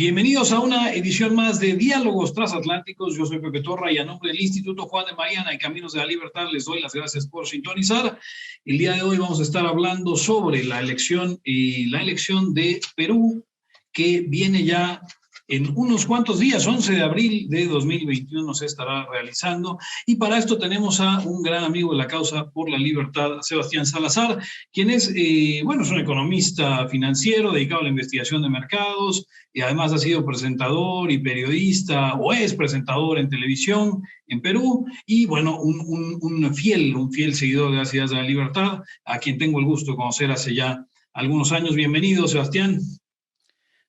Bienvenidos a una edición más de Diálogos Transatlánticos. Yo soy Pepe Torra y a nombre del Instituto Juan de Mariana y Caminos de la Libertad les doy las gracias por sintonizar. El día de hoy vamos a estar hablando sobre la elección de Perú, que viene ya en unos cuantos días, 11 de abril de 2021 se estará realizando. Y para esto tenemos a un gran amigo de la causa por la libertad, Sebastián Salazar, quien es un economista financiero dedicado a la investigación de mercados y además ha sido presentador y periodista, o es presentador en televisión en Perú, y bueno, un fiel seguidor de las ideas de la libertad, a quien tengo el gusto de conocer hace ya algunos años. Bienvenido, Sebastián.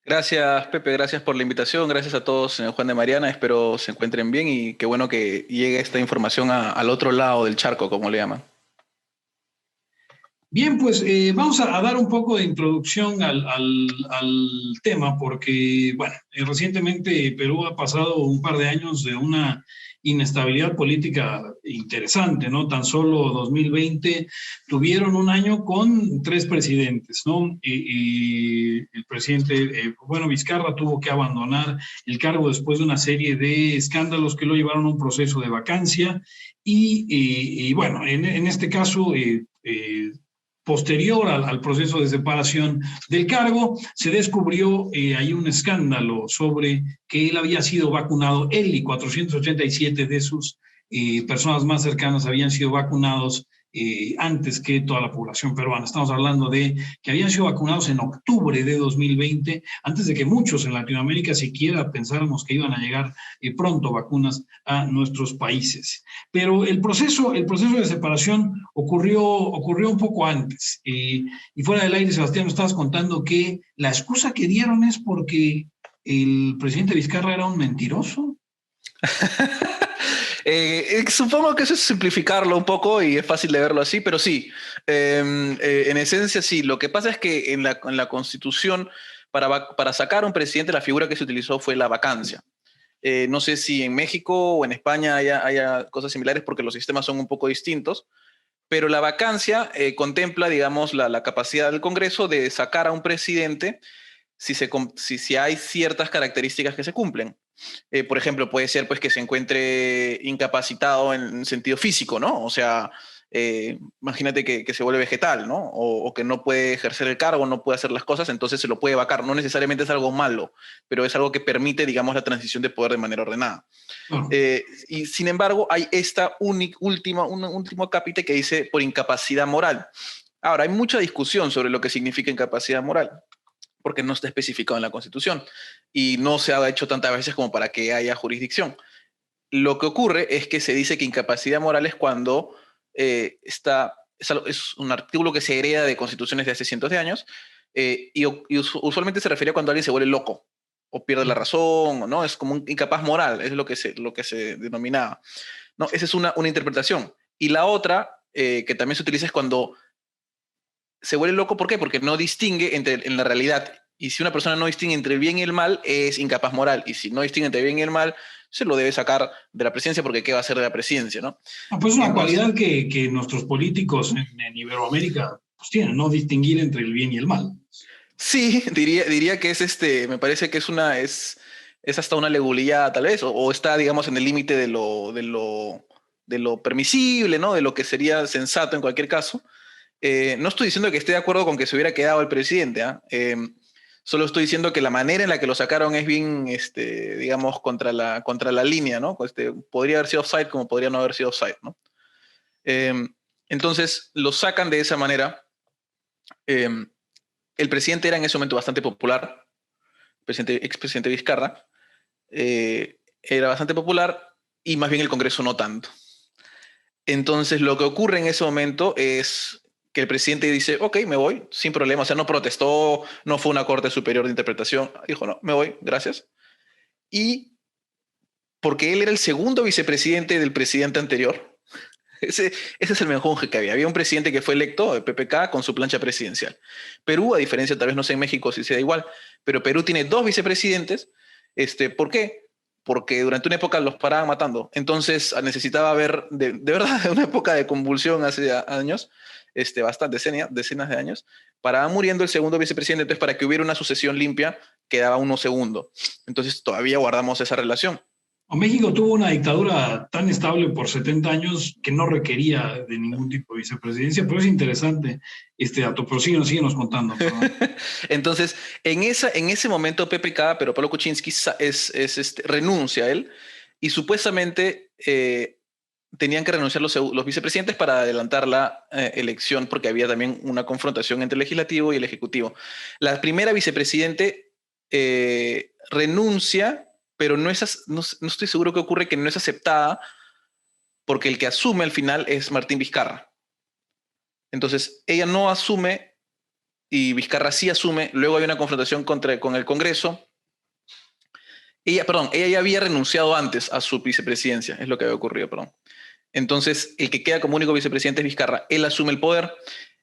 Gracias, Pepe, gracias por la invitación, gracias a todos, señor Juan de Mariana, espero se encuentren bien y qué bueno que llegue esta información al otro lado del charco, como le llaman. Bien, pues vamos a dar un poco de introducción al tema, porque, bueno, recientemente Perú ha pasado un par de años de una inestabilidad política interesante, ¿no? Tan solo 2020 tuvieron un año con 3 presidentes, ¿no? Y el presidente, Vizcarra tuvo que abandonar el cargo después de una serie de escándalos que lo llevaron a un proceso de vacancia y bueno, en este caso, posterior al proceso de separación del cargo, se descubrió ahí un escándalo sobre que él había sido vacunado, él y 487 de sus personas más cercanas habían sido vacunados antes que toda la población peruana. Estamos hablando de que habían sido vacunados en octubre de 2020, antes de que muchos en Latinoamérica siquiera pensáramos que iban a llegar pronto vacunas a nuestros países. Pero el proceso de separación ocurrió un poco antes. Y fuera del aire, Sebastián, nos estabas contando que la excusa que dieron es porque el presidente Vizcarra era un mentiroso. Supongo que eso es simplificarlo un poco y es fácil de verlo así, pero sí, en esencia sí. Lo que pasa es que en la Constitución, para sacar a un presidente, la figura que se utilizó fue la vacancia. No sé si en México o en España haya cosas similares porque los sistemas son un poco distintos, pero la vacancia contempla, digamos, la capacidad del Congreso de sacar a un presidente si hay ciertas características que se cumplen. Por ejemplo, puede ser pues, que se encuentre incapacitado en sentido físico, ¿no? O sea, imagínate que se vuelve vegetal, ¿no? O que no puede ejercer el cargo, no puede hacer las cosas, entonces se lo puede vacar. No necesariamente es algo malo, pero es algo que permite, digamos, la transición de poder de manera ordenada. Y sin embargo, hay un último capítulo que dice por incapacidad moral. Ahora, hay mucha discusión sobre lo que significa incapacidad moral, porque no está especificado en la Constitución y no se ha hecho tantas veces como para que haya jurisdicción. Lo que ocurre es que se dice que incapacidad moral es cuando es un artículo que se hereda de constituciones de hace cientos de años y usualmente se refiere a cuando alguien se vuelve loco o pierde la razón, ¿no? Es como un incapaz moral, es lo que se denominaba. ¿No? Esa es una interpretación. Y la otra, que también se utiliza, es cuando se vuelve loco. ¿Por qué? Porque no distingue en la realidad. Y si una persona no distingue entre el bien y el mal, es incapaz moral. Y si no distingue entre el bien y el mal, se lo debe sacar de la presidencia, porque ¿qué va a hacer de la presidencia, no? Pues una cualidad que nuestros políticos en Iberoamérica pues tienen, no distinguir entre el bien y el mal. Sí, diría que me parece que es hasta una legulía, tal vez, o está, digamos, en el límite de lo permisible, ¿no? De lo que sería sensato en cualquier caso. No estoy diciendo que esté de acuerdo con que se hubiera quedado el presidente, ¿eh? Solo estoy diciendo que la manera en la que lo sacaron es bien, digamos, contra la línea, ¿no? Podría haber sido offside como podría no haber sido offside, ¿no? Entonces, lo sacan de esa manera. El presidente era en ese momento bastante popular, expresidente Vizcarra, era bastante popular y más bien el Congreso no tanto. Entonces, lo que ocurre en ese momento es que el presidente dice, ok, me voy, sin problema. O sea, no protestó, no fue una corte superior de interpretación. Dijo, no, me voy, gracias. Y porque él era el segundo vicepresidente del presidente anterior, ese es el menjunje que había. Había un presidente que fue electo, el PPK, con su plancha presidencial. Perú, a diferencia, tal vez no sé en México si sea igual, pero Perú tiene 2 vicepresidentes. ¿Por qué? Porque durante una época los paraban matando. Entonces necesitaba haber, de verdad, una época de convulsión hace años, decenas de años, paraban muriendo el segundo vicepresidente. Entonces, para que hubiera una sucesión limpia, quedaba uno segundo. Entonces todavía guardamos esa relación. México tuvo una dictadura tan estable por 70 años que no requería de ningún tipo de vicepresidencia, pero es interesante este dato. Pero síguenos contando, perdón. Entonces, en ese momento PPK, pero Pablo Kuczynski renuncia a él y supuestamente tenían que renunciar los vicepresidentes para adelantar la elección porque había también una confrontación entre el legislativo y el ejecutivo. La primera vicepresidente renuncia, pero no estoy seguro qué ocurre, que no es aceptada porque el que asume al final es Martín Vizcarra. Entonces, ella no asume y Vizcarra sí asume. Luego hay una confrontación con el Congreso. Ella ya había renunciado antes a su vicepresidencia, es lo que había ocurrido, perdón. Entonces, el que queda como único vicepresidente es Vizcarra. Él asume el poder,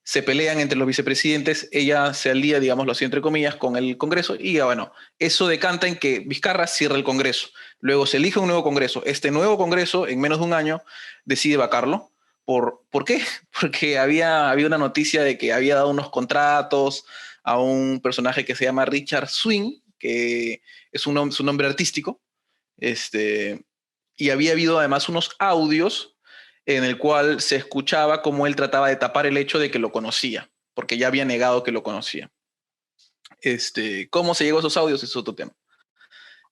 se pelean entre los vicepresidentes, ella se alía, digámoslo así, entre comillas, con el Congreso, y bueno, eso decanta en que Vizcarra cierra el Congreso. Luego se elige un nuevo Congreso. Este nuevo Congreso, en menos de un año, decide vacarlo. ¿Por qué? Porque había una noticia de que había dado unos contratos a un personaje que se llama Richard Swing, que es su nombre artístico, y había habido además unos audios en el cual se escuchaba cómo él trataba de tapar el hecho de que lo conocía, porque ya había negado que lo conocía. ¿Cómo se llegó a esos audios? Es otro tema.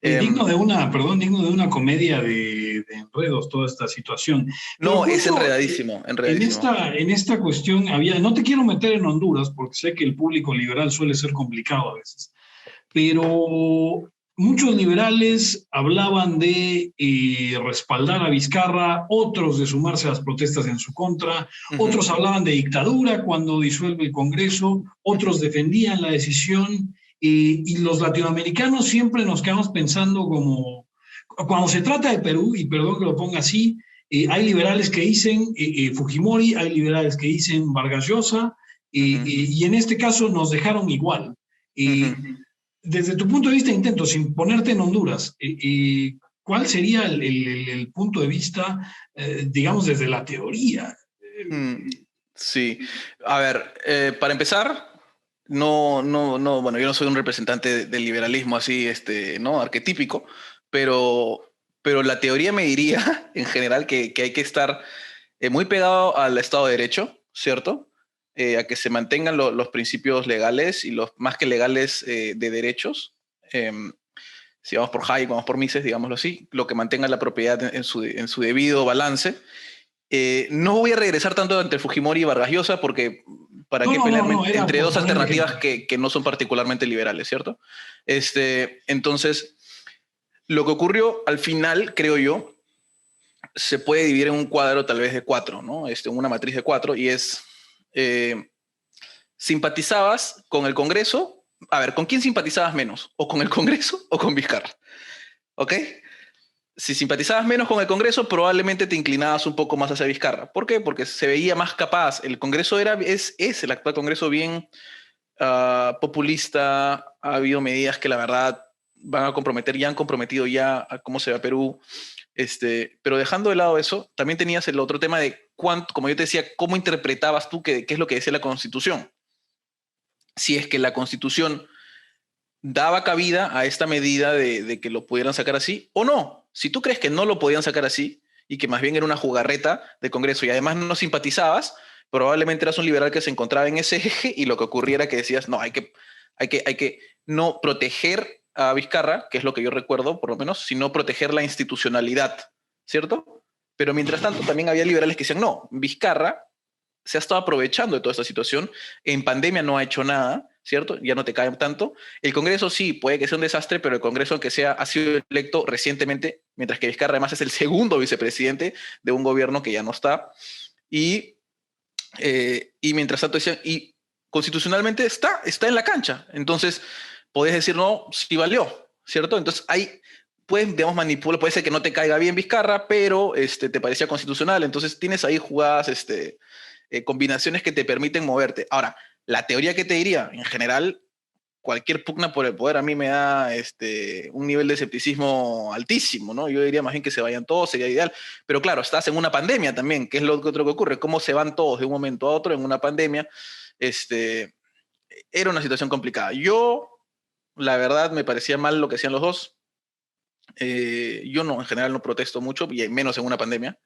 Digno de una comedia de enredos toda esta situación. No, es enredadísimo. En esta cuestión no te quiero meter en Honduras, porque sé que el público liberal suele ser complicado a veces, pero muchos liberales hablaban de respaldar a Vizcarra, otros de sumarse a las protestas en su contra, otros hablaban de dictadura cuando disuelve el Congreso, otros defendían la decisión, y los latinoamericanos siempre nos quedamos pensando como, cuando se trata de Perú, y perdón que lo ponga así, hay liberales que dicen Fujimori, hay liberales que dicen Vargas Llosa, y en este caso nos dejaron igual. Desde tu punto de vista, intento, sin ponerte en Honduras, ¿cuál sería el punto de vista, digamos, desde la teoría? Sí, a ver, para empezar, bueno, yo no soy un representante del liberalismo así, ¿no? Arquetípico, pero la teoría me diría, en general, que hay que estar muy pegado al Estado de Derecho, ¿cierto? A que se mantengan los principios legales y los más que legales de derechos. Si vamos por Hayek, vamos por Mises, digámoslo así, lo que mantenga la propiedad en su debido balance. No voy a regresar tanto entre Fujimori y Vargas Llosa porque para qué pelearme entre dos alternativas que no son particularmente liberales, ¿cierto? Entonces, lo que ocurrió al final, creo yo, se puede dividir en un cuadro tal vez de 4, ¿no? Una matriz de 4, y es simpatizabas con el Congreso. A ver, ¿con quién simpatizabas menos? ¿O con el Congreso o con Vizcarra? ¿Ok? Si simpatizabas menos con el Congreso, probablemente te inclinabas un poco más hacia Vizcarra. ¿Por qué? Porque se veía más capaz. El Congreso es el actual Congreso bien populista. Ha habido medidas que la verdad van a comprometer, ya han comprometido ya a cómo se ve Perú. Pero dejando de lado eso, también tenías el otro tema de cuánto, como yo te decía, cómo interpretabas tú qué es lo que decía la Constitución. Si es que la Constitución daba cabida a esta medida de que lo pudieran sacar así o no. Si tú crees que no lo podían sacar así y que más bien era una jugarreta del Congreso y además no simpatizabas, probablemente eras un liberal que se encontraba en ese eje y lo que ocurría era que decías, no, hay que no proteger a Vizcarra, que es lo que yo recuerdo por lo menos, sino proteger la institucionalidad, ¿cierto? Pero mientras tanto también había liberales que decían, no, Vizcarra se ha estado aprovechando de toda esta situación, en pandemia no ha hecho nada, ¿cierto? Ya no te cae tanto. El Congreso sí, puede que sea un desastre, pero el Congreso, aunque sea, ha sido electo recientemente, mientras que Vizcarra además es el segundo vicepresidente de un gobierno que ya no está. Y mientras tanto decían, y constitucionalmente está en la cancha. Entonces, podés decir, no, sí valió, ¿cierto? Entonces, ahí puedes, digamos, manipular, puede ser que no te caiga bien Vizcarra, pero te parecía constitucional. Entonces, tienes ahí jugadas, combinaciones que te permiten moverte. Ahora, la teoría que te diría, en general, cualquier pugna por el poder a mí me da un nivel de escepticismo altísimo, ¿no? Yo diría más bien que se vayan todos, sería ideal. Pero claro, estás en una pandemia también, que es lo otro que ocurre. ¿Cómo se van todos de un momento a otro en una pandemia? Era una situación complicada. Yo La verdad me parecía mal lo que hacían los dos. Yo no, en general no protesto mucho, y menos en una pandemia.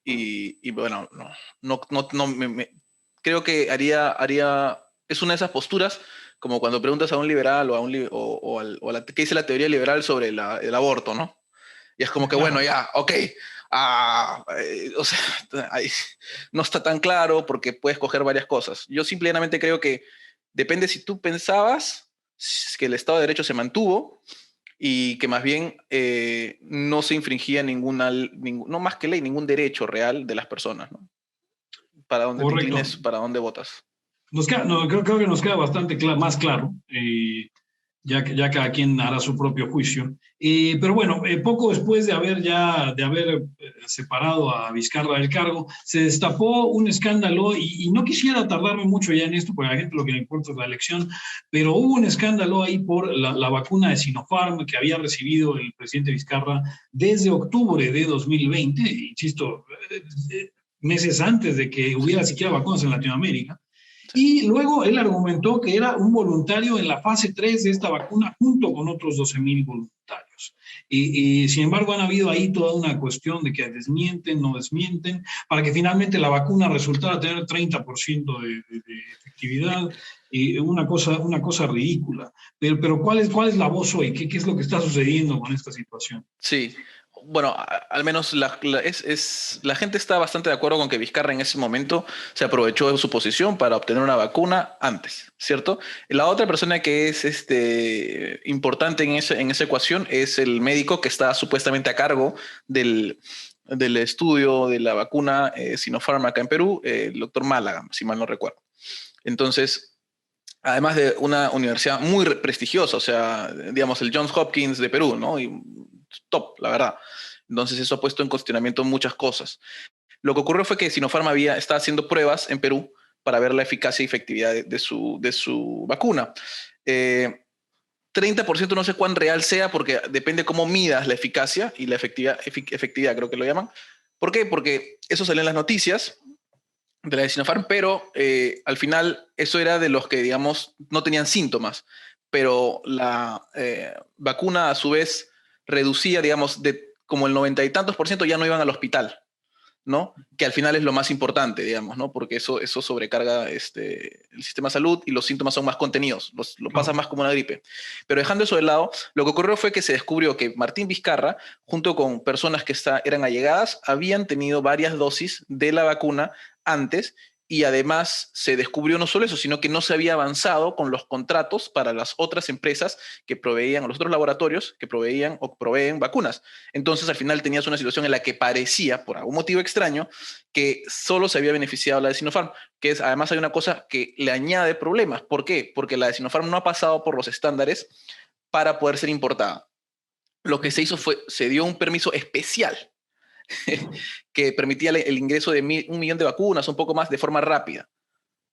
Y bueno, creo que es una de esas posturas, como cuando preguntas a un liberal ¿qué dice la teoría liberal sobre el aborto, ¿no? Y es como que, bueno, Claro. ya, ok, o sea, ahí no está tan claro porque puedes coger varias cosas. Yo simplemente creo que depende si tú pensabas que el Estado de Derecho se mantuvo y que más bien no se infringía no más que ley, ningún derecho real de las personas, ¿no? Para dónde te Correcto. inclines, para dónde votas. Creo que nos queda bastante más claro. Ya cada quien hará su propio juicio. Pero bueno, poco después de haber separado a Vizcarra del cargo, se destapó un escándalo y no quisiera tardarme mucho ya en esto, porque a la gente lo que le importa es la elección, pero hubo un escándalo ahí por la vacuna de Sinopharm que había recibido el presidente Vizcarra desde octubre de 2020, insisto, meses antes de que hubiera siquiera vacunas en Latinoamérica. Y luego él argumentó que era un voluntario en la fase 3 de esta vacuna junto con otros 12,000 voluntarios. Sin embargo, han habido ahí toda una cuestión de que desmienten, no desmienten, para que finalmente la vacuna resultara tener 30% de efectividad. Una cosa ridícula. Pero ¿cuál es la voz hoy? ¿Qué es lo que está sucediendo con esta situación? Sí, bueno, al menos la gente está bastante de acuerdo con que Vizcarra en ese momento se aprovechó de su posición para obtener una vacuna antes, ¿cierto? La otra persona que es importante en esa ecuación es el médico que está supuestamente a cargo del estudio de la vacuna Sinopharm acá en Perú, el doctor Málaga, si mal no recuerdo. Entonces, además de una universidad muy prestigiosa, o sea, digamos, el Johns Hopkins de Perú, ¿no? Y top, la verdad. Entonces eso ha puesto en cuestionamiento muchas cosas. Lo que ocurrió fue que Sinopharm estaba haciendo pruebas en Perú para ver la eficacia y efectividad de su vacuna. 30% no sé cuán real sea porque depende cómo midas la eficacia y la efectividad creo que lo llaman. ¿Por qué? Porque eso salió en las noticias de la de Sinopharm, pero al final eso era de los que, digamos, no tenían síntomas, pero la vacuna a su vez reducía, digamos, de como el 90 y tantos % ya no iban al hospital, ¿no? Que al final es lo más importante, digamos, ¿no? Porque eso sobrecarga el sistema de salud y los síntomas son más contenidos, lo pasa más como una gripe. Pero dejando eso de lado, lo que ocurrió fue que se descubrió que Martín Vizcarra, junto con personas que eran allegadas, habían tenido varias dosis de la vacuna antes y además se descubrió no solo eso, sino que no se había avanzado con los contratos para las otras empresas que proveían, los otros laboratorios que proveían o proveen vacunas. Entonces, al final tenías una situación en la que parecía, por algún motivo extraño, que solo se había beneficiado la de Sinopharm, que es, además hay una cosa que le añade problemas. ¿Por qué? Porque la de Sinopharm no ha pasado por los estándares para poder ser importada. Lo que se hizo fue, se dio un permiso especial que permitía el ingreso de 1 millón de vacunas, un poco más, de forma rápida.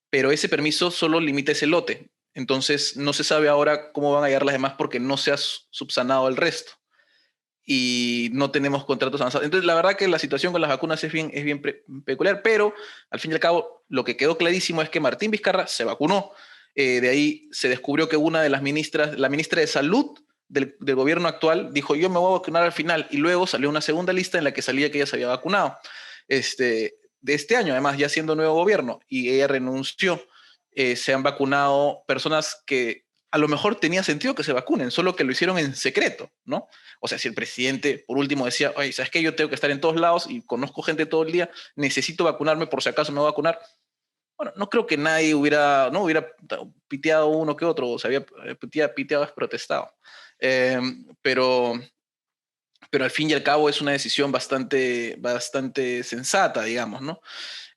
Pero ese permiso solo limita ese lote. Entonces, no se sabe ahora cómo van a llegar las demás porque no se ha subsanado el resto. Y no tenemos contratos avanzados. Entonces, la verdad que la situación con las vacunas es bien peculiar, pero al fin y al cabo, lo que quedó clarísimo es que Martín Vizcarra se vacunó. De ahí se descubrió que una de las ministras, la ministra de Salud del gobierno actual, dijo: yo me voy a vacunar al final. Y luego salió una segunda lista en la que salía que ella se había vacunado. De este año, además, ya siendo nuevo gobierno, y ella renunció. Se han vacunado personas que a lo mejor tenía sentido que se vacunen, solo que lo hicieron en secreto, ¿no? O sea, si el presidente, por último, decía: oye, ¿sabes qué? Yo tengo que estar en todos lados y conozco gente todo el día, necesito vacunarme por si acaso me voy a vacunar. Bueno, no creo que nadie hubiera piteado uno que otro, o se había piteado es protestado. Pero al fin y al cabo es una decisión bastante sensata, digamos, ¿no?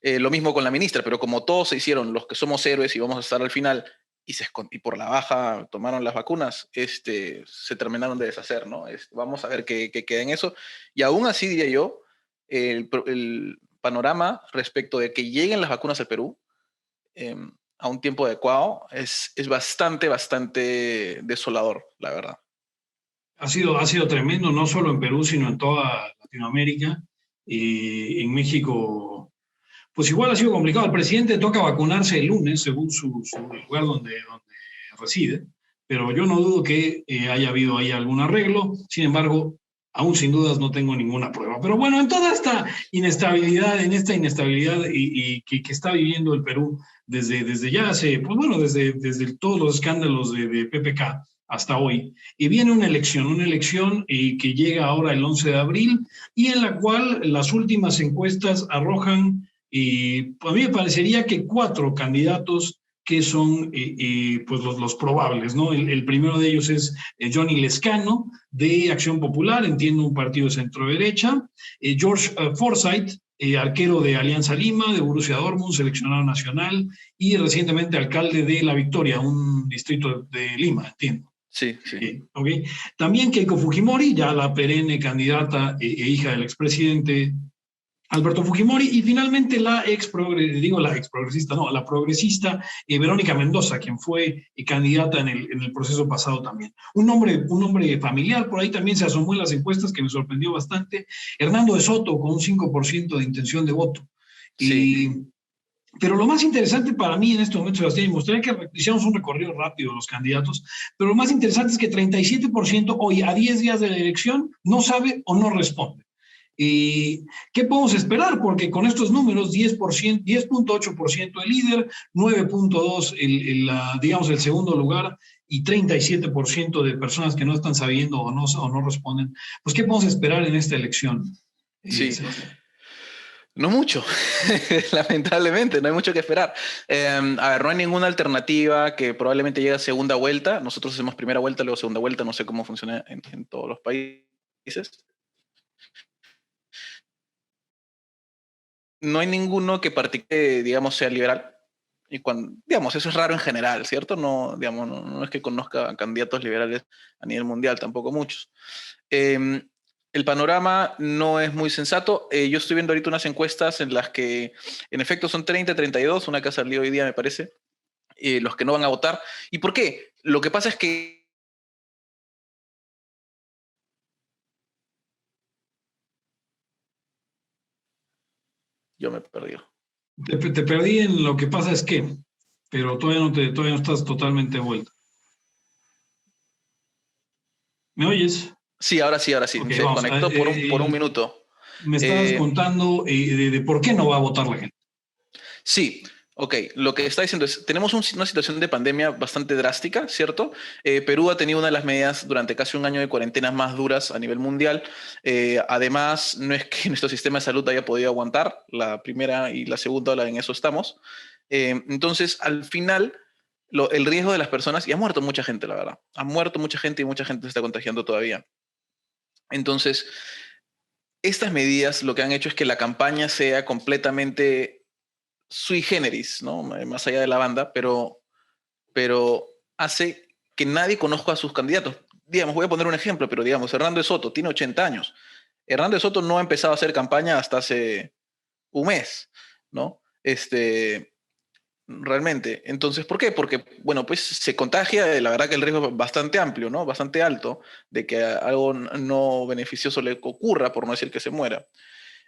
Lo mismo con la ministra, pero como todos se hicieron los que somos héroes y vamos a estar al final, y por la baja tomaron las vacunas, se terminaron de deshacer, ¿no? Vamos a ver qué queda en eso. Y aún así, diría yo, el panorama respecto de que lleguen las vacunas al Perú a un tiempo adecuado es bastante desolador, la verdad. Ha sido tremendo, no solo en Perú, sino en toda Latinoamérica. En México, pues igual ha sido complicado. El presidente toca vacunarse el lunes, según su lugar donde reside. pero yo no dudo que haya habido ahí algún arreglo. Sin embargo, aún sin dudas no tengo ninguna prueba. Pero bueno, en toda esta inestabilidad, que está viviendo el Perú desde ya hace, pues bueno, desde todos los escándalos de PPK hasta hoy, y viene una elección que llega ahora el 11 de abril y en la cual las últimas encuestas arrojan, a mí me parecería que 4 candidatos que son pues los probables, ¿no? El primero de ellos es Johnny Lescano, de Acción Popular, entiendo un partido de centro-derecha, George Forsyth, arquero de Alianza Lima, de Borussia Dortmund, seleccionado nacional, y recientemente alcalde de La Victoria, un distrito de Lima, entiendo. Sí, sí. Okay. También Keiko Fujimori, ya la perenne candidata hija del expresidente Alberto Fujimori, y finalmente la progresista Verónica Mendoza, quien fue candidata en el proceso pasado también. Un nombre familiar, por ahí también se asomó en las encuestas que me sorprendió bastante, Hernando de Soto, con un 5% de intención de voto. Sí. Pero lo más interesante para mí en este momento, Sebastián, y me gustaría que hiciéramos un recorrido rápido de los candidatos, pero lo más interesante es que 37% hoy, a 10 días de la elección, no sabe o no responde. ¿Qué podemos esperar? Porque con estos números, 10.8% el líder, 9.2% digamos, el segundo lugar, y 37% de personas que no están sabiendo o no responden, pues ¿qué podemos esperar en esta elección? Sí. Sebastián? No mucho, lamentablemente, no hay mucho que esperar. A ver, no hay ninguna alternativa que probablemente llegue a segunda vuelta. Nosotros hacemos primera vuelta, luego segunda vuelta, no sé cómo funciona en todos los países. No hay ninguno que participe, digamos, sea liberal. Y cuando, digamos, eso es raro en general, ¿cierto? No, digamos, no es que conozca candidatos liberales a nivel mundial, tampoco muchos. El panorama no es muy sensato. Yo estoy viendo ahorita unas encuestas en las que, en efecto, son 30-32, una que ha salido hoy día, me parece, los que no van a votar. ¿Y por qué? Lo que pasa es que... Yo me he perdido. Te perdí en lo que pasa es que, pero todavía no estás totalmente vuelta. ¿Me oyes? Sí, ahora sí, ahora sí. Ok, Se vamos. desconectó por un minuto. Me estabas contando de por qué no va a votar la gente. Sí, ok. Lo que está diciendo es, tenemos una situación de pandemia bastante drástica, ¿cierto? Perú ha tenido una de las medidas durante casi un año de cuarentenas más duras a nivel mundial. Además, no es que nuestro sistema de salud haya podido aguantar la primera y la segunda ola, en eso estamos. Entonces, al final, el riesgo de las personas, y ha muerto mucha gente, la verdad. Ha muerto mucha gente y mucha gente se está contagiando todavía. Entonces, estas medidas lo que han hecho es que la campaña sea completamente sui generis, ¿no? Más allá de la banda, pero hace que nadie conozca a sus candidatos. Digamos, voy a poner un ejemplo, pero digamos, Hernando de Soto tiene 80 años. Hernando de Soto no ha empezado a hacer campaña hasta hace un mes, ¿no? Realmente. Entonces, ¿por qué? Porque, bueno, pues se contagia, la verdad que el riesgo es bastante amplio, ¿no? Bastante alto de que algo no beneficioso le ocurra, por no decir que se muera.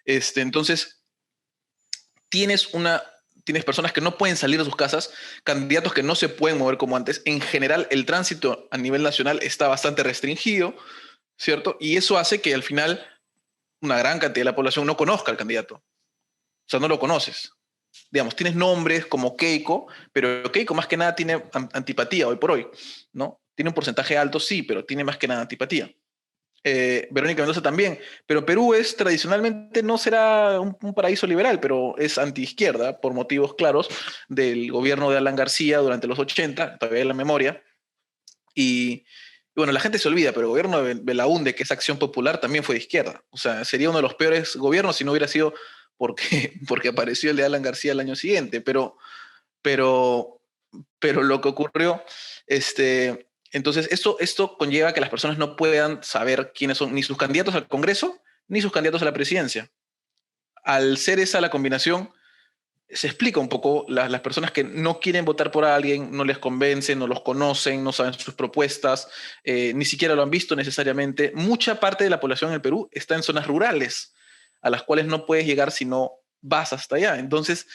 Entonces, tienes personas que no pueden salir de sus casas, candidatos que no se pueden mover como antes. En general, el tránsito a nivel nacional está bastante restringido, ¿cierto? Y eso hace que al final una gran cantidad de la población no conozca al candidato. O sea, no lo conoces. Digamos, tienes nombres como Keiko, pero Keiko más que nada tiene antipatía hoy por hoy, ¿no? Tiene un porcentaje alto, sí, pero tiene más que nada antipatía. Verónica Mendoza también, pero Perú tradicionalmente no será un paraíso liberal, pero es antiizquierda por motivos claros del gobierno de Alan García durante los 80, todavía en la memoria, y bueno, la gente se olvida, pero el gobierno de Belaúnde, que es Acción Popular, también fue de izquierda, o sea, sería uno de los peores gobiernos si no hubiera sido porque apareció el de Alan García el año siguiente, pero lo que ocurrió, entonces esto conlleva que las personas no puedan saber quiénes son ni sus candidatos al Congreso ni sus candidatos a la presidencia. Al ser esa la combinación, se explica un poco las personas que no quieren votar por alguien, no les convencen, no los conocen, no saben sus propuestas, ni siquiera lo han visto necesariamente. Mucha parte de la población en el Perú está en zonas rurales, a las cuales no puedes llegar si no vas hasta allá. Entonces,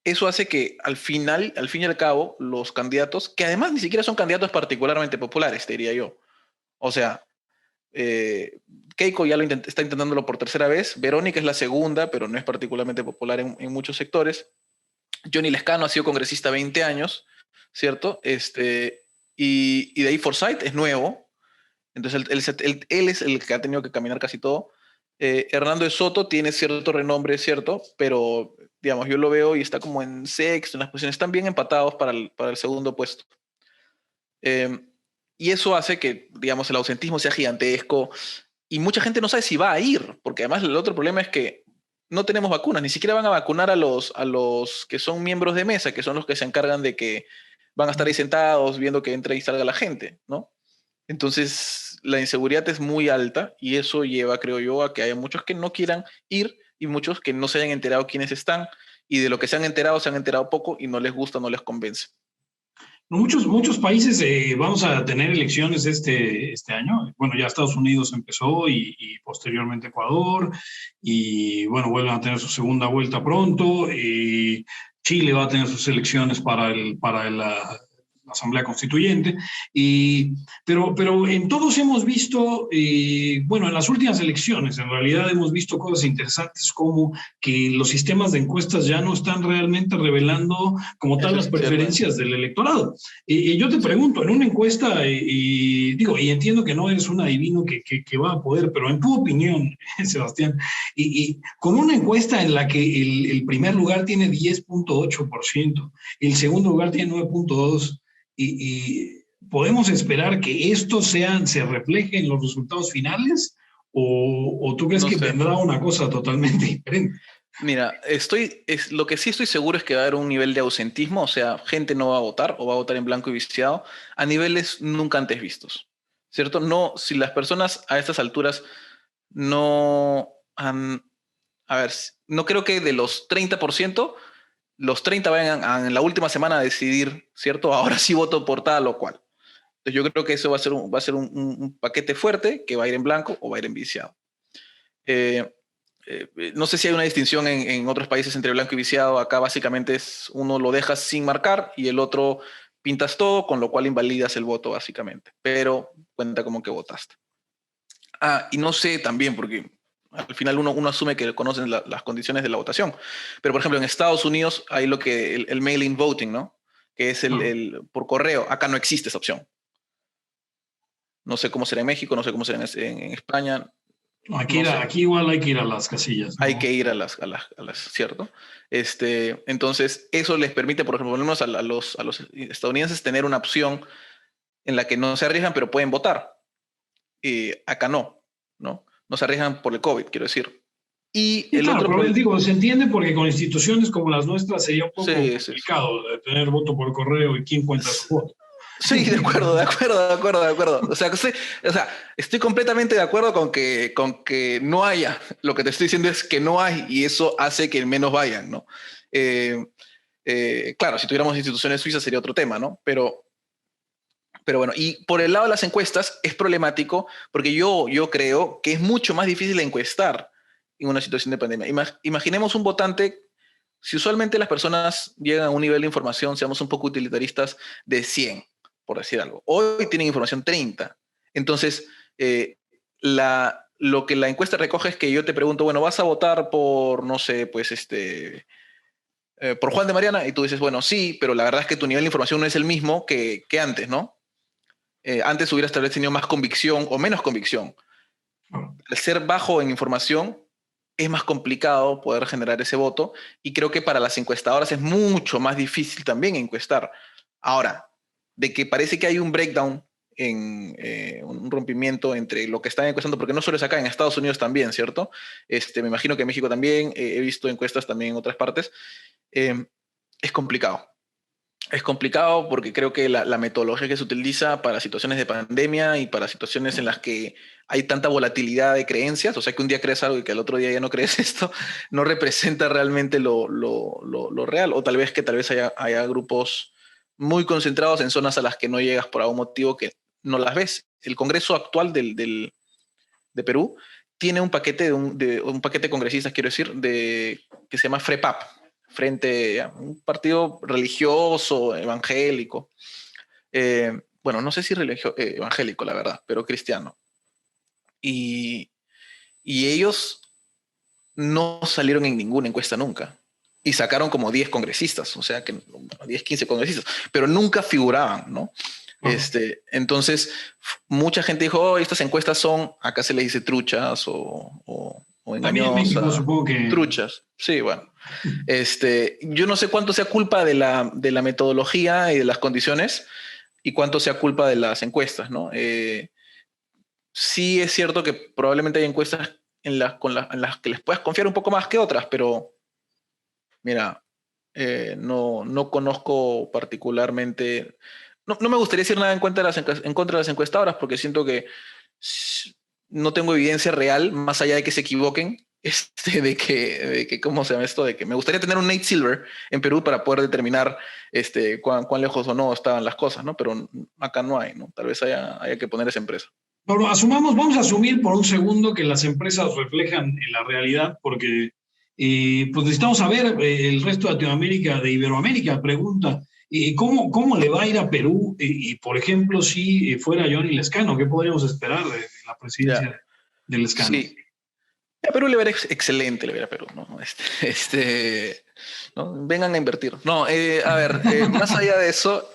eso hace que al final, al fin y al cabo, los candidatos, que además ni siquiera son candidatos particularmente populares, te diría yo. O sea, eh, Keiko ya está intentándolo por tercera vez, Verónica es la segunda, pero no es particularmente popular en muchos sectores. Johnny Lescano ha sido congresista 20 años, ¿cierto? Y de ahí Forsyth es nuevo, entonces él es el que ha tenido que caminar casi todo. Hernando de Soto tiene cierto renombre, ¿cierto? Pero, digamos, yo lo veo y está como en sexto, en las posiciones, están bien empatados para el segundo puesto. Eh, y eso hace que, digamos, el ausentismo sea gigantesco y mucha gente no sabe si va a ir, porque además el otro problema es que no tenemos vacunas, ni siquiera van a vacunar a los que son miembros de mesa, que son los que se encargan de que van a estar ahí sentados viendo que entre y salga la gente, ¿no? Entonces, la inseguridad es muy alta y eso lleva, creo yo, a que haya muchos que no quieran ir y muchos que no se hayan enterado quiénes están y de lo que se han enterado poco y no les gusta, no les convence. Muchos países vamos a tener elecciones este año. Bueno, ya Estados Unidos empezó y posteriormente Ecuador, y bueno, vuelven a tener su segunda vuelta pronto. Y Chile va a tener sus elecciones para la Asamblea Constituyente. Pero en todos hemos visto, bueno, en las últimas elecciones, en realidad hemos visto cosas interesantes como que los sistemas de encuestas ya no están realmente revelando como tal Eso las es cierto. preferencias del electorado. Y yo te Sí. pregunto, en una encuesta, digo, y entiendo que no eres un adivino que va a poder, pero en tu opinión, Sebastián, con una encuesta en la que el primer lugar tiene 10,8%, el segundo lugar tiene 9,2%, ¿podemos esperar que esto se refleje en los resultados finales? ¿O tú crees No que sé. vendrá una cosa totalmente diferente? Mira, lo que sí estoy seguro es que va a haber un nivel de ausentismo, o sea, gente no va a votar o va a votar en blanco y viciado a niveles nunca antes vistos, ¿cierto? No, si las personas a estas alturas no han, a ver, no creo que de los 30%, los 30 vayan en la última semana a decidir, ¿cierto? Ahora sí voto por tal o cual. Entonces yo creo que eso va a ser un paquete fuerte que va a ir en blanco o va a ir en viciado. Eh, no sé si hay una distinción en otros países entre blanco y viciado. Acá básicamente es uno lo dejas sin marcar y el otro pintas todo, con lo cual invalidas el voto básicamente, pero cuenta como que votaste. Ah, y no sé también, porque al final uno asume que conocen las condiciones de la votación, pero por ejemplo en Estados Unidos hay lo que el mail-in voting, ¿no? Que es el por correo. Acá no existe esa opción. No sé cómo será en México, no sé cómo será en España, no sé. Aquí igual hay que ir a las casillas, Hay ¿no? que ir a las, ¿cierto? Entonces, eso les permite, por ejemplo, por lo menos a los estadounidenses tener una opción en la que no se arriesgan, pero pueden votar. Acá no, ¿no? No se arriesgan por el COVID, quiero decir. Y Sí, el claro, otro pero problema, digo, se entiende porque con instituciones como las nuestras sería un poco sí, sí, sí. complicado de tener voto por correo y quién cuenta su voto. Sí, de acuerdo, de acuerdo, de acuerdo, de acuerdo. O sea, estoy completamente de acuerdo con que no haya. Lo que te estoy diciendo es que no hay y eso hace que menos vayan, ¿no? Eh, claro, si tuviéramos instituciones suizas sería otro tema, ¿no? Pero bueno, y por el lado de las encuestas es problemático porque yo creo que es mucho más difícil encuestar en una situación de pandemia. Imaginemos un votante, si usualmente las personas llegan a un nivel de información, seamos un poco utilitaristas, de 100, por decir algo. Hoy tienen información 30. Entonces, lo que la encuesta recoge es que yo te pregunto, bueno, ¿vas a votar por, no sé, pues por Juan de Mariana? Y tú dices, bueno, sí, pero la verdad es que tu nivel de información no es el mismo que antes, ¿no? Antes hubieras tal vez tenido más convicción o menos convicción. Al ser bajo en información, es más complicado poder generar ese voto y creo que para las encuestadoras es mucho más difícil también encuestar. Ahora, de que parece que hay un breakdown un rompimiento entre lo que están encuestando, porque no solo es acá, en Estados Unidos también, ¿cierto? Me imagino que en México también, he visto encuestas también en otras partes. Eh, es complicado. Es complicado porque creo que la metodología que se utiliza para situaciones de pandemia y para situaciones en las que hay tanta volatilidad de creencias, o sea que un día crees algo y que al otro día ya no crees esto, no representa realmente lo real. O tal vez haya grupos muy concentrados en zonas a las que no llegas por algún motivo que no las ves. El Congreso actual de Perú tiene un paquete de un paquete de congresistas, quiero decir, que se llama FREPAP. frente, un partido religioso, evangélico. Bueno, no sé si evangélico, la verdad, pero cristiano. Y, y ellos no salieron en ninguna encuesta nunca. Y sacaron como 10 congresistas, o sea que 10, 15 congresistas, pero nunca figuraban, ¿no? Entonces, mucha gente dijo, oh, estas encuestas son, acá se les dice truchas o También en México engañosas. supongo que... Truchas, sí, bueno. Yo no sé cuánto sea culpa de la metodología y de las condiciones y cuánto sea culpa de las encuestas, ¿no? Sí es cierto que probablemente hay encuestas en las que les puedas confiar un poco más que otras, pero mira, no conozco particularmente, no me gustaría decir nada en contra de las encuestadoras porque siento que no tengo evidencia real, más allá de que se equivoquen, de que, ¿cómo se llama esto? De que me gustaría tener un Nate Silver en Perú para poder determinar cuán lejos o no estaban las cosas, ¿no? Pero acá no hay, ¿no? Tal vez haya que poner esa empresa. Pero vamos a asumir por un segundo que las empresas reflejan la realidad, porque pues necesitamos saber el resto de Latinoamérica, de Iberoamérica, pregunta, ¿cómo le va a ir a Perú? Y por ejemplo, si fuera Johnny Lescano, ¿qué podríamos esperar de la presidencia Ya, de Lescano? sí. A Perú le verá excelente, le verá a Perú, ¿no? ¿no? Vengan a invertir. No, a ver, más allá de eso,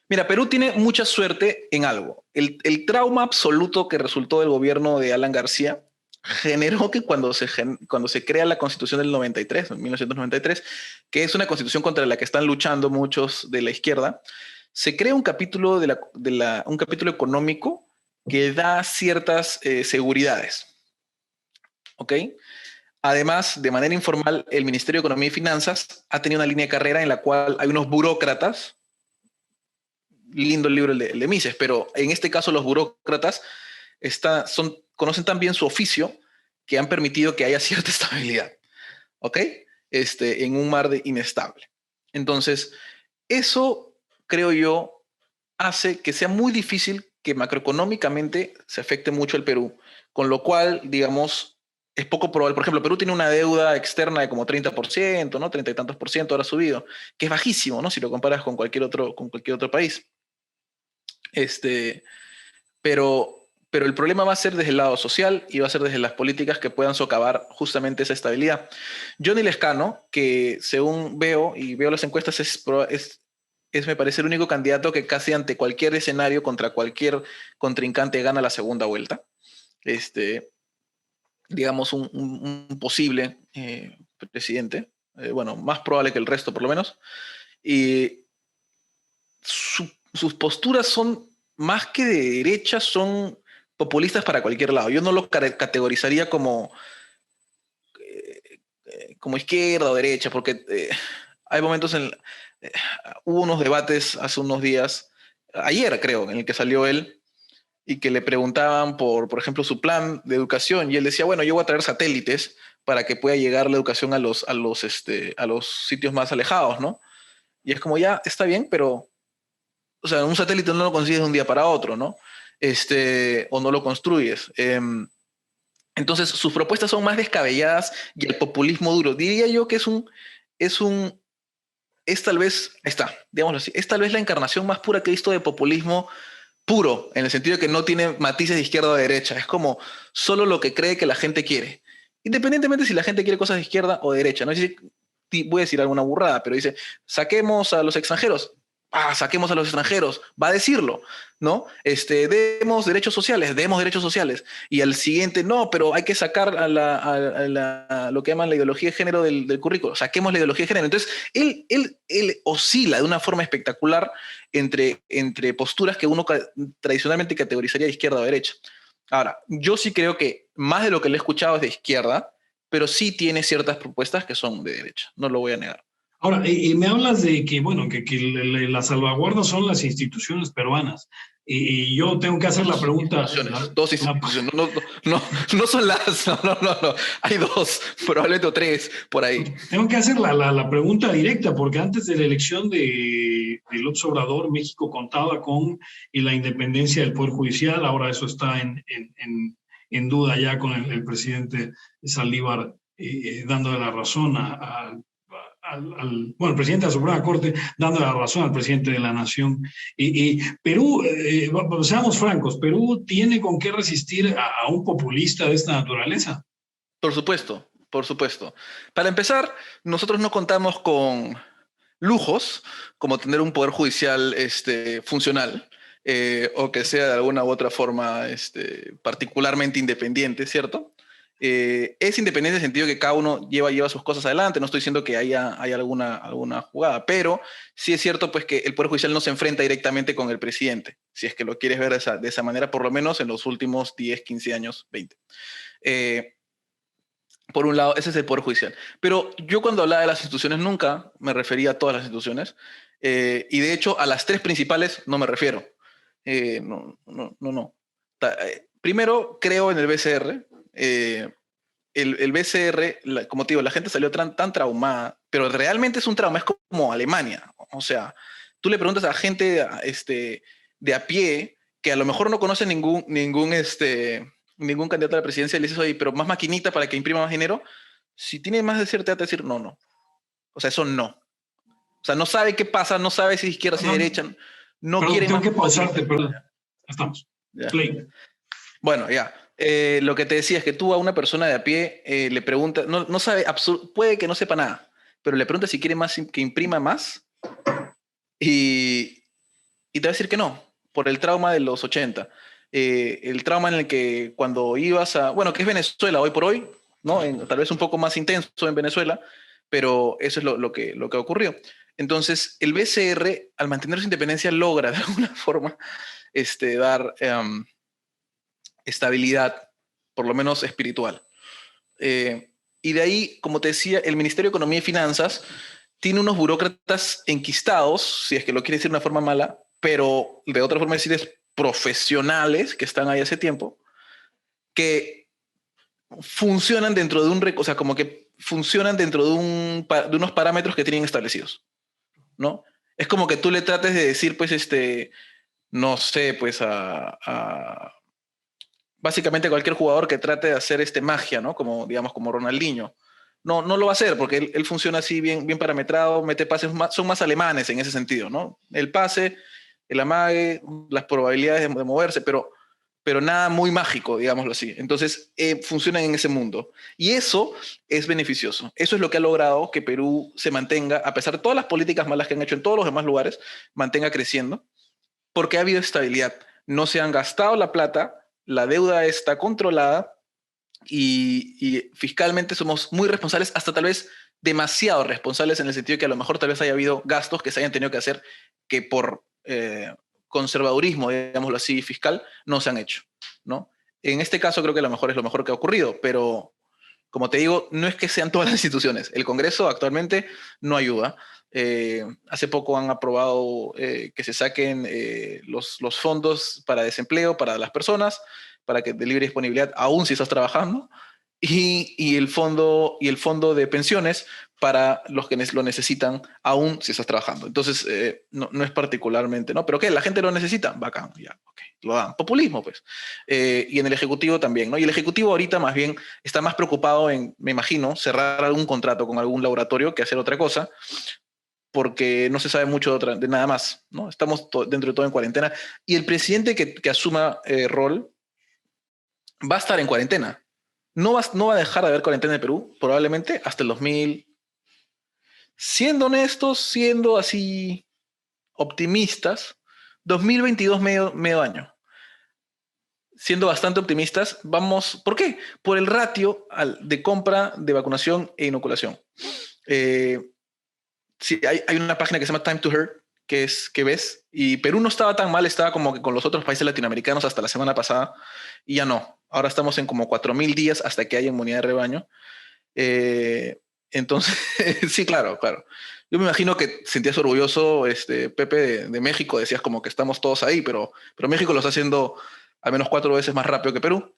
mira, Perú tiene mucha suerte en algo. El trauma absoluto que resultó del gobierno de Alan García generó que cuando se crea la Constitución del 93, en 1993, que es una constitución contra la que están luchando muchos de la izquierda, se crea un capítulo, un capítulo económico que da ciertas seguridades. ¿Ok? Además, de manera informal, el Ministerio de Economía y Finanzas ha tenido una línea de carrera en la cual hay unos burócratas, lindo el libro el de Mises, pero en este caso los burócratas conocen tan bien su oficio que han permitido que haya cierta estabilidad, ¿ok? En un mar inestable. Entonces, eso, creo yo, hace que sea muy difícil que macroeconómicamente se afecte mucho el Perú, con lo cual, digamos, es poco probable. Por ejemplo, Perú tiene una deuda externa de como 30%, ¿no? 30 y tantos por ciento, ahora ha subido, que es bajísimo, ¿no? Si lo comparas con cualquier otro país. Pero el problema va a ser desde el lado social y va a ser desde las políticas que puedan socavar justamente esa estabilidad. Johnny Lescano, que según veo las encuestas, me parece el único candidato que casi ante cualquier escenario, contra cualquier contrincante, gana la segunda vuelta. Digamos, un posible presidente, bueno, más probable que el resto por lo menos. Y sus posturas son más que de derecha, son populistas para cualquier lado. Yo no lo categorizaría como izquierda o derecha, porque hay momentos hubo unos debates hace unos días, ayer creo, en el que salió él y que le preguntaban por ejemplo, su plan de educación y él decía, bueno, yo voy a traer satélites para que pueda llegar la educación a los sitios más alejados, ¿no? Y es como, ya, está bien, pero o sea, un satélite no lo consigues de un día para otro, ¿no? O no lo construyes. Entonces, sus propuestas son más descabelladas y el populismo duro. Diría yo que es tal vez, ahí está, digámoslo así, es tal vez la encarnación más pura que he visto de populismo puro, en el sentido de que no tiene matices de izquierda o de derecha. Es como solo lo que cree que la gente quiere. Independientemente si la gente quiere cosas de izquierda o de derecha. No dice, voy a decir alguna burrada, pero dice, saquemos a los extranjeros. Saquemos a los extranjeros, va a decirlo, ¿no? Demos derechos sociales. Y al siguiente, no, pero hay que sacar lo que llaman la ideología de género del currículo, saquemos la ideología de género. Entonces, él oscila de una forma espectacular entre posturas que uno tradicionalmente categorizaría de izquierda o derecha. Ahora, yo sí creo que más de lo que le he escuchado es de izquierda, pero sí tiene ciertas propuestas que son de derecha, no lo voy a negar. Ahora, me hablas de que, bueno, que la salvaguarda son las instituciones peruanas. Y yo tengo que hacer la pregunta. Dos instituciones. No son las. No. Hay dos, probablemente o tres por ahí. Tengo que hacer la pregunta directa, porque antes de la elección de López Obrador, México contaba con la independencia del Poder Judicial. Ahora eso está en duda ya con el presidente Saldívar dándole la razón bueno, el presidente de la Suprema Corte dándole la razón al presidente de la Nación. Perú, seamos francos, Perú tiene con qué resistir a un populista de esta naturaleza. Por supuesto, por supuesto. Para empezar, nosotros no contamos con lujos como tener un poder judicial funcional o que sea de alguna u otra forma particularmente independiente, ¿cierto? Es independiente en el sentido que cada uno lleva sus cosas adelante. No estoy diciendo que haya alguna jugada, pero sí es cierto pues, que el Poder Judicial no se enfrenta directamente con el presidente, si es que lo quieres ver de esa manera, por lo menos en los últimos 10, 15 años, 20. Por un lado, ese es el Poder Judicial. Pero yo cuando hablaba de las instituciones nunca me refería a todas las instituciones. Y de hecho, a las tres principales no me refiero. No. Primero, creo en el BCR. El BCR, como te digo, la gente salió tan traumada, pero realmente es un trauma, es como Alemania. O sea, tú le preguntas a gente de a pie que a lo mejor no conoce ningún candidato a la presidencia y le dices, oye, pero más maquinita para que imprima más dinero. Si tiene más de cierta edad, te va a decir no. O sea, eso no. O sea, no sabe qué pasa, no sabe si es izquierda, si es derecha. No quiere tengo más. Que pausarte, perdón. Estamos. Play. Bueno, ya. Lo que te decía es que tú a una persona de a pie le preguntas, no sabe, puede que no sepa nada, pero le preguntas si quiere más, que imprima más y te va a decir que no, por el trauma de los 80. El trauma en el que cuando ibas bueno, que es Venezuela hoy por hoy, ¿no? Tal vez un poco más intenso en Venezuela, pero eso es lo que ocurrió. Entonces, el BCR, al mantener su independencia, logra de alguna forma dar estabilidad, por lo menos espiritual. Y de ahí, como te decía, el Ministerio de Economía y Finanzas tiene unos burócratas enquistados, si es que lo quiere decir de una forma mala, pero de otra forma decir es profesionales que están ahí hace tiempo, que funcionan dentro de o sea, como que funcionan dentro de unos parámetros que tienen establecidos, ¿no? Es como que tú le trates de decir, pues, no sé, pues básicamente cualquier jugador que trate de hacer magia, ¿no? Como, digamos, como Ronaldinho. No lo va a hacer porque él funciona así bien parametrado, mete pases, son más alemanes en ese sentido, ¿no? El pase, el amague, las probabilidades de moverse, pero nada muy mágico, digámoslo así. Entonces, funcionan en ese mundo. Y eso es beneficioso. Eso es lo que ha logrado que Perú se mantenga, a pesar de todas las políticas malas que han hecho en todos los demás lugares, mantenga creciendo, porque ha habido estabilidad. No se han gastado la plata, la deuda está controlada y fiscalmente somos muy responsables, hasta tal vez demasiado responsables en el sentido de que a lo mejor tal vez haya habido gastos que se hayan tenido que hacer que por conservadurismo, digámoslo así, fiscal, no se han hecho, ¿no? En este caso creo que a lo mejor es lo mejor que ha ocurrido, pero como te digo, no es que sean todas las instituciones. El Congreso actualmente no ayuda. Hace poco han aprobado que se saquen los fondos para desempleo para las personas, para que de libre disponibilidad, aún si estás trabajando, y el fondo de pensiones para los que lo necesitan, aún si estás trabajando. Entonces, no es particularmente, ¿no? Pero ¿qué? ¿La gente lo necesita? Bacán, ya, ok, lo dan. Populismo, pues. Y en el Ejecutivo también, ¿no? Y el Ejecutivo ahorita más bien está más preocupado en, me imagino, cerrar algún contrato con algún laboratorio que hacer otra cosa, porque no se sabe mucho de nada más, ¿no? Estamos dentro de todo en cuarentena. Y el presidente que asuma rol va a estar en cuarentena. No va a dejar de haber cuarentena en Perú, probablemente hasta el 2000. Siendo honestos, siendo así optimistas, 2022 medio año. Siendo bastante optimistas, vamos. ¿Por qué? Por el ratio de compra de vacunación e inoculación. Sí, hay una página que se llama Time to Hurt, que ves, y Perú no estaba tan mal, estaba como que con los otros países latinoamericanos hasta la semana pasada, y ya no. Ahora estamos en como 4.000 días hasta que haya inmunidad de rebaño. Entonces, sí, claro. Yo me imagino que sentías orgulloso, Pepe, de México, decías como que estamos todos ahí, pero México lo está haciendo al menos 4 veces más rápido que Perú.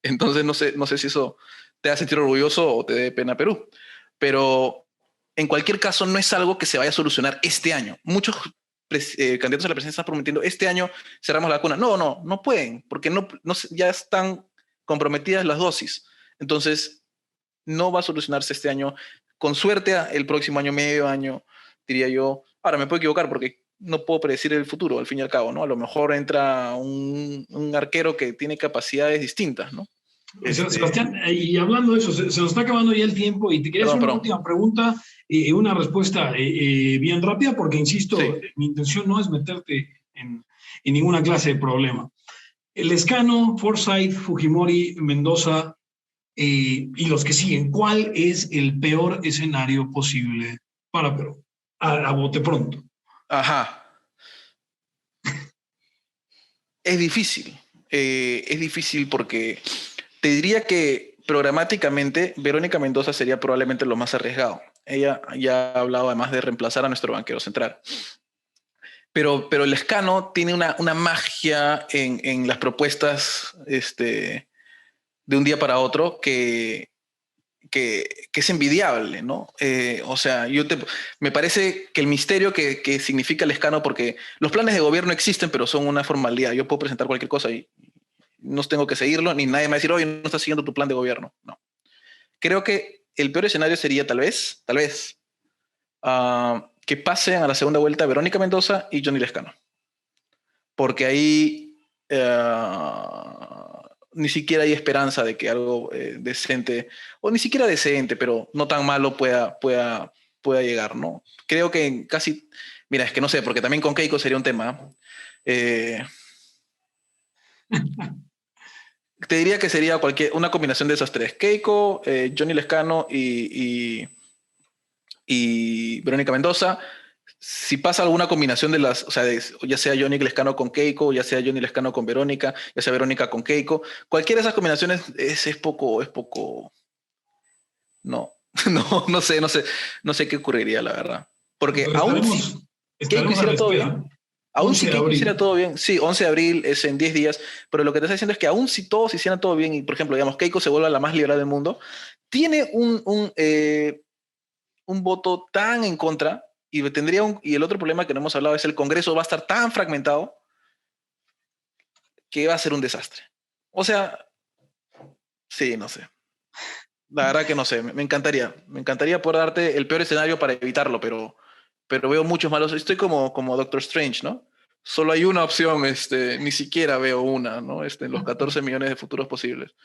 Entonces, no sé si eso te hace sentir orgulloso o te dé pena Perú. Pero en cualquier caso, no es algo que se vaya a solucionar este año. Muchos candidatos a la presidencia están prometiendo este año cerramos la vacuna. No pueden, porque ya están comprometidas las dosis. Entonces, no va a solucionarse este año. Con suerte, el próximo año, medio año, diría yo. Ahora, me puedo equivocar porque no puedo predecir el futuro, al fin y al cabo, ¿no? A lo mejor entra un arquero que tiene capacidades distintas, ¿no? Sebastián, y hablando de eso, se nos está acabando ya el tiempo y te quería hacer una última pregunta y una respuesta bien rápida, porque insisto, sí, mi intención no es meterte en ninguna clase de problema. Lescano, Forsyth, Fujimori, Mendoza y los que siguen, ¿cuál es el peor escenario posible para Perú? A bote pronto. Ajá. Es difícil porque te diría que programáticamente Verónica Mendoza sería probablemente lo más arriesgado. Ella ya ha hablado además de reemplazar a nuestro banquero central. Pero Lescano tiene una magia en las propuestas de un día para otro que es envidiable, ¿no? O sea, me parece que el misterio que significa Lescano, porque los planes de gobierno existen, pero son una formalidad. Yo puedo presentar cualquier cosa y no tengo que seguirlo, ni nadie me va a decir, oye, no estás siguiendo tu plan de gobierno. No. Creo que el peor escenario sería tal vez, que pasen a la segunda vuelta Verónica Mendoza y Johnny Lescano. Porque ahí ni siquiera hay esperanza de que algo decente, o ni siquiera decente, pero no tan malo pueda llegar, ¿no? Creo que casi, mira, es que no sé, porque también con Keiko sería un tema. Te diría que sería una combinación de esas tres: Keiko, Johnny Lescano y Verónica Mendoza. Si pasa alguna combinación de las, o sea, ya sea Johnny Lescano con Keiko, ya sea Johnny Lescano con Verónica, ya sea Verónica con Keiko, cualquiera de esas combinaciones es poco. No sé qué ocurriría, la verdad. Porque aún si Keiko hiciera todo bien, aún si Keiko hiciera todo bien, sí, 11 de abril es en 10 días, pero lo que te está diciendo es que aún si todos hicieran todo bien y, por ejemplo, digamos, Keiko se vuelva la más liberal del mundo, tiene un voto tan en contra. Y el otro problema que no hemos hablado es el Congreso va a estar tan fragmentado que va a ser un desastre. O sea, sí, no sé. La verdad que no sé. Me encantaría poder darte el peor escenario para evitarlo, pero veo muchos malos. Estoy como Doctor Strange, ¿no? Solo hay una opción, ni siquiera veo una, ¿no? Los 14 millones de futuros posibles.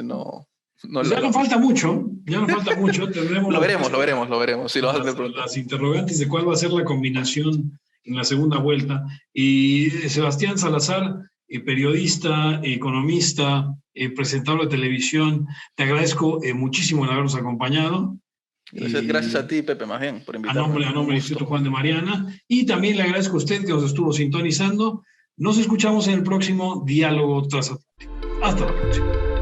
No. Pues ya no falta mucho. Tendremos lo veremos. Si las interrogantes de cuál va a ser la combinación en la segunda vuelta. Y Sebastián Salazar, periodista, economista, presentador de televisión, te agradezco muchísimo el habernos acompañado. Gracias a ti, Pepe, más bien, por invitarme. A nombre del Instituto Juan de Mariana. Y también le agradezco a usted que nos estuvo sintonizando. Nos escuchamos en el próximo Diálogo Transatlántico. Hasta la próxima.